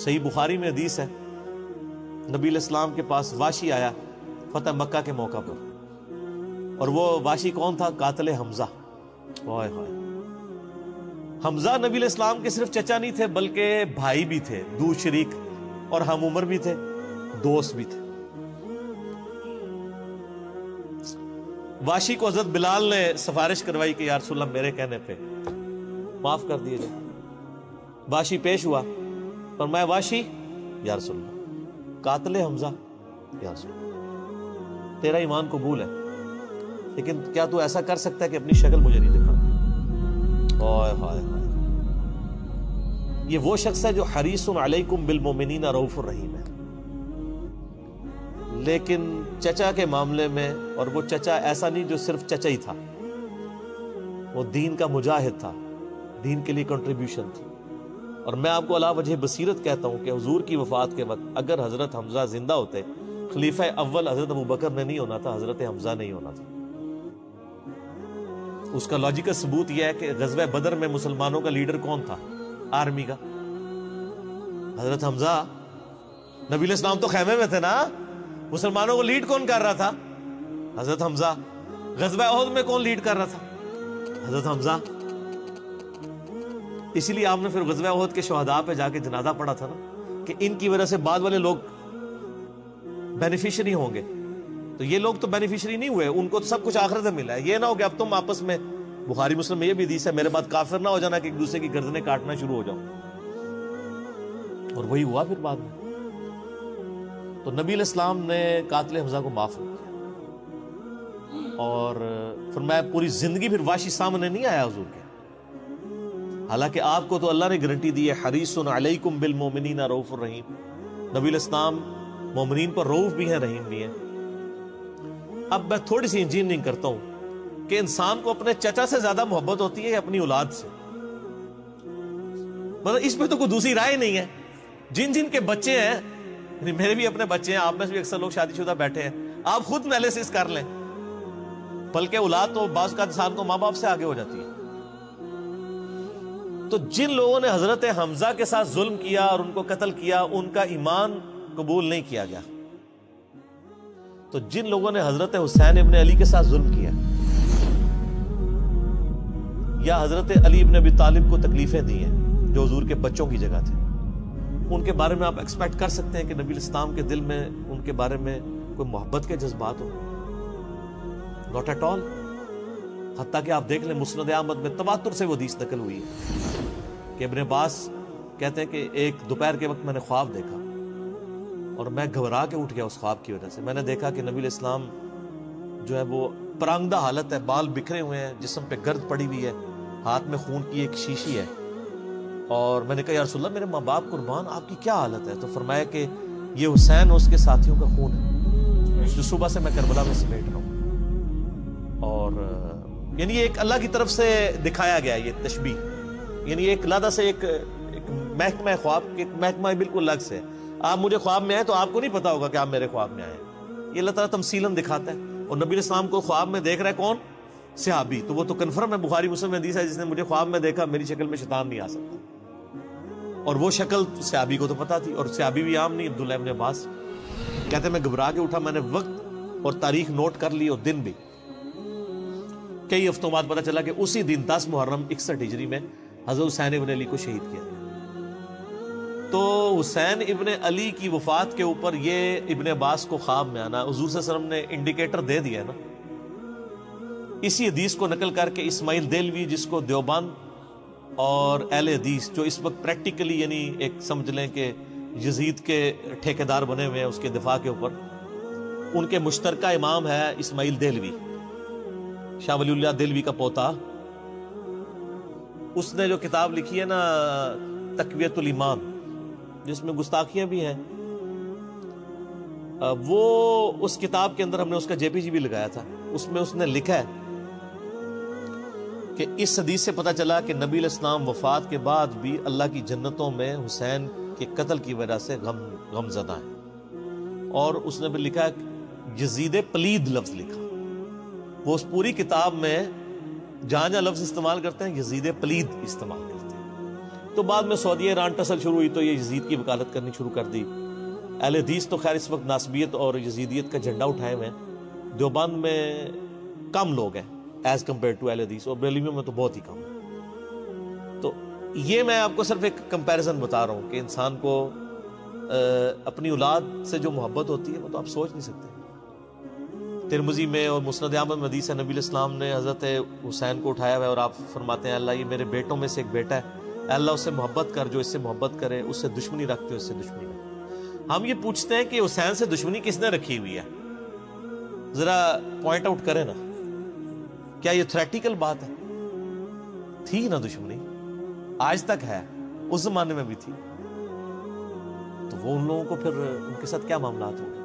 صحیح بخاری میں حدیث ہے، نبی علیہ السلام کے پاس واشی آیا فتح مکہ کے موقع پر، اور وہ واشی کون تھا؟ قاتل حمزہ۔ ہائے ہائے، حمزہ نبی علیہ السلام کے صرف چچا نہیں تھے بلکہ بھائی بھی تھے، دو شریک اور ہم عمر بھی تھے، دوست بھی تھے۔ واشی کو حضرت بلال نے سفارش کروائی کہ یا رسول اللہ میرے کہنے پہ معاف کر دیے جائے۔ واشی پیش ہوا، فرمایا واشی یا رسول اللہ قاتل حمزہ، یا رسول اللہ تیرا ایمان قبول ہے، لیکن کیا تو ایسا کر سکتا ہے کہ اپنی شکل مجھے نہیں دکھا؟ ہائے ہائے ہائے، یہ وہ شخص ہے جو حریص علیکم بالمؤمنین رؤوف الرحیم ہے، لیکن چچا کے معاملے میں، اور وہ چچا ایسا نہیں جو صرف چچا ہی تھا، وہ دین کا مجاہد تھا، دین کے لیے کنٹریبیوشن تھی۔ اور میں آپ کو علا وجہ بصیرت کہتا ہوں کہ حضور کی وفات کے وقت اگر حضرت حمزہ زندہ ہوتے، خلیفہ اول حضرت ابوبکر نے نہیں ہونا تھا، حضرت حمزہ نہیں ہونا تھا۔ اس کا لاجیکل ثبوت یہ ہے کہ غزوہ بدر میں مسلمانوں کا لیڈر کون تھا آرمی کا؟ حضرت حمزہ۔ نبی علیہ السلام تو خیمے میں تھے نا، مسلمانوں کو لیڈ کون کر رہا تھا؟ حضرت حمزہ۔ غزوہ احد میں کون لیڈ کر رہا تھا؟ حضرت حمزہ۔ اسی لیے آپ نے پھر غزوہ احد کے شہداء پہ جا کے جنازہ پڑھا تھا نا، کہ ان کی وجہ سے بعد والے لوگ بینیفیشری ہوں گے، تو یہ لوگ تو بینیفیشری نہیں ہوئے، ان کو تو سب کچھ آخرت میں ملا ہے۔ یہ نہ ہو کہ اب تم آپس میں، بخاری مسلم میں یہ بھی حدیث ہے، میرے بعد کافر نہ ہو جانا کہ ایک دوسرے کی گردنیں کاٹنا شروع ہو جاؤ، اور وہی ہوا پھر بعد میں۔ تو نبی علیہ السلام نے قاتل حمزہ کو معاف کیا، اور فرمایا پوری زندگی پھر واشی سامنے نہیں آیا حضور کے، حالانکہ آپ کو تو اللہ نے گارنٹی دی ہے حریص علیکم بالمؤمنین رؤوف الرحیم۔ نبی علیہ السلام مومنین پر رؤوف بھی ہیں، رحیم بھی ہیں۔ اب میں تھوڑی سی انجینئرنگ کرتا ہوں کہ انسان کو اپنے چچا سے زیادہ محبت ہوتی ہے یا اپنی اولاد سے؟ مطلب اس پہ تو کوئی دوسری رائے نہیں ہے۔ جن جن کے بچے ہیں، یعنی میرے بھی اپنے بچے ہیں، آپ میں سے بھی اکثر لوگ شادی شدہ بیٹھے ہیں، آپ خود انالیسس کر لیں، بلکہ اولاد تو بعض کا انسان کو ماں باپ سے آگے ہو جاتی ہے۔ تو جن لوگوں نے حضرت حمزہ کے ساتھ ظلم کیا اور ان کو قتل کیا، ان کا ایمان قبول نہیں کیا گیا۔ تو جن لوگوں نے حضرت حسین ابن علی کے ساتھ ظلم کیا، یا حضرت علی ابن ابی طالب کو تکلیفیں دی ہیں جو حضور کے بچوں کی جگہ تھے، ان کے بارے میں آپ ایکسپیکٹ کر سکتے ہیں کہ نبی الاسلام کے دل میں ان کے بارے میں کوئی محبت کے جذبات ہو؟ Not at all. حتیٰ کہ آپ دیکھ لیں مسند احمد میں تواتر سے وہ حدیث نقل ہوئی ہے کہ ابن عباس کہتے ہیں کہ ایک دوپہر کے وقت میں نے خواب دیکھا اور میں گھبرا کے اٹھ گیا اس خواب کی وجہ سے۔ میں نے دیکھا کہ نبی علیہ السلام جو ہے وہ پرانگدہ حالت ہے، بال بکھرے ہوئے ہیں، جسم پہ گرد پڑی ہوئی ہے، ہاتھ میں خون کی ایک شیشی ہے، اور میں نے کہا یا رسول اللہ میرے ماں باپ قربان، آپ کی کیا حالت ہے؟ تو فرمایا کہ یہ حسین اور اس کے ساتھیوں کا خون ہے جو صبح سے میں کربلا میں سمیٹ رہا ہوں۔ اور یعنی ایک اللہ کی طرف سے دکھایا گیا یہ تشبیہ، یعنی ایک علیحدہ سے ایک محکمہ خواب، ایک محکمہ بالکل الگ سے۔ آپ مجھے خواب میں آئے تو آپ کو نہیں پتا ہوگا کہ آپ میرے خواب میں آئے، یہ اللہ تعالیٰ تمثیلاً دکھاتا ہے۔ اور نبی علیہ السلام کو خواب میں دیکھ رہا ہے کون؟ صحابی، تو وہ تو کنفرم ہے، بخاری مسلم میں حدیث ہے جس نے مجھے خواب میں دیکھا میری شکل میں شیطان نہیں آ سکتا، اور وہ شکل صحابی کو تو پتا تھی، اور صحابی بھی عام نہیں، عبداللہ ابن عباس کہتے ہیں میں گھبرا کے اٹھا، میں نے وقت اور تاریخ نوٹ کر لی اور دن بھی۔ کئی ہفتوں بعد پتا چلا کہ اسی دن 10 محرم 61 ہجری میں حضرت حسین ابن علی کو شہید کیا۔ تو حسین ابن علی کی وفات کے اوپر یہ ابن عباس کو خواب میں آنا، حضور صلی اللہ علیہ وسلم نے انڈیکیٹر دے دیا ہے نا۔ اسی حدیث کو نقل کر کے اسماعیل دہلوی، جس کو دیوبند اور اہل حدیث جو اس وقت پریکٹیکلی یعنی ایک سمجھ لیں کہ یزید کے ٹھیکیدار بنے ہوئے ہیں اس کے دفاع کے اوپر، ان کے مشترکہ امام ہے اسماعیل دہلوی، شاہ ولی اللہ دہلوی کا پوتا۔ اس نے جو کتاب لکھی ہے نا تقویت الایمان، جس میں گستاخیاں بھی ہیں، وہ اس کتاب کے اندر ہم نے اس کا جے پی جی بھی لگایا تھا، اس میں اس نے لکھا ہے کہ اس حدیث سے پتہ چلا کہ نبی علیہ السلام وفات کے بعد بھی اللہ کی جنتوں میں حسین کے قتل کی وجہ سے غم زدہ ہیں۔ اور اس نے بھی لکھا یزید پلید لفظ لکھا، وہ اس پوری کتاب میں جہاں جہاں لفظ استعمال کرتے ہیں یزید پلید استعمال کرتے ہیں، تو بعد میں سعودیہ ایران ٹسل شروع ہوئی تو یہ یزید کی وکالت کرنی شروع کر دی. اہل حدیث تو خیر اس وقت ناصبیت اور یزیدیت کا جھنڈا اٹھائے ہوئے ہیں. دیوبند میں کم لوگ ہیں ایز کمپیئر ٹو اہل حدیث، اور بریلویوں میں تو بہت ہی کم ہے. تو یہ میں آپ کو صرف ایک کمپیریزن بتا رہا ہوں کہ انسان کو اپنی اولاد سے جو محبت ہوتی ہے وہ تو آپ سوچ نہیں سکتے. ترمذی میں اور مسند احمد میں حدیث ہے، نبی علیہ السلام نے حضرت حسین کو اٹھایا ہوا ہے اور آپ فرماتے ہیں اللہ یہ میرے بیٹوں میں سے ایک بیٹا ہے، اے اللہ اس سے محبت کر، جو اس سے محبت کرے، اس سے دشمنی رکھتے ہو اس سے دشمنی رکھ. ہم یہ پوچھتے ہیں کہ حسین سے دشمنی کس نے رکھی ہوئی ہے؟ ذرا پوائنٹ آؤٹ کریں نا. کیا یہ تھریٹیکل بات ہے؟ تھی نا دشمنی، آج تک ہے، اس زمانے میں بھی تھی. تو وہ ان لوگوں کو پھر ان کے ساتھ کیا معاملات ہوں گے؟